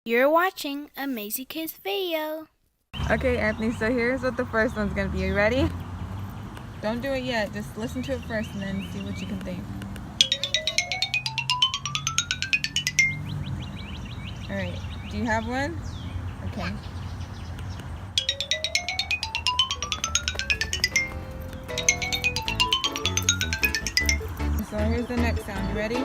You're watching a Maisie Kids video. Okay, Anthony, so here's what the first one's gonna be. You ready? Don't do it yet. Just listen to it first and then see what you can think. Alright, do you have one? Okay. So here's the next sound. You ready?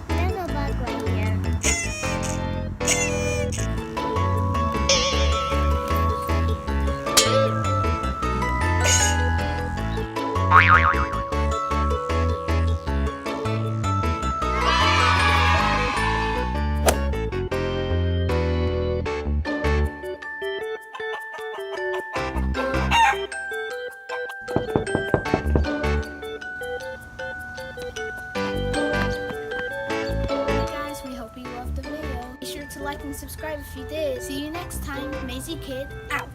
There's a bug right here. Guys, we hope you loved the video. Be sure to like and subscribe if you did. See you next time. Maisie Kid out.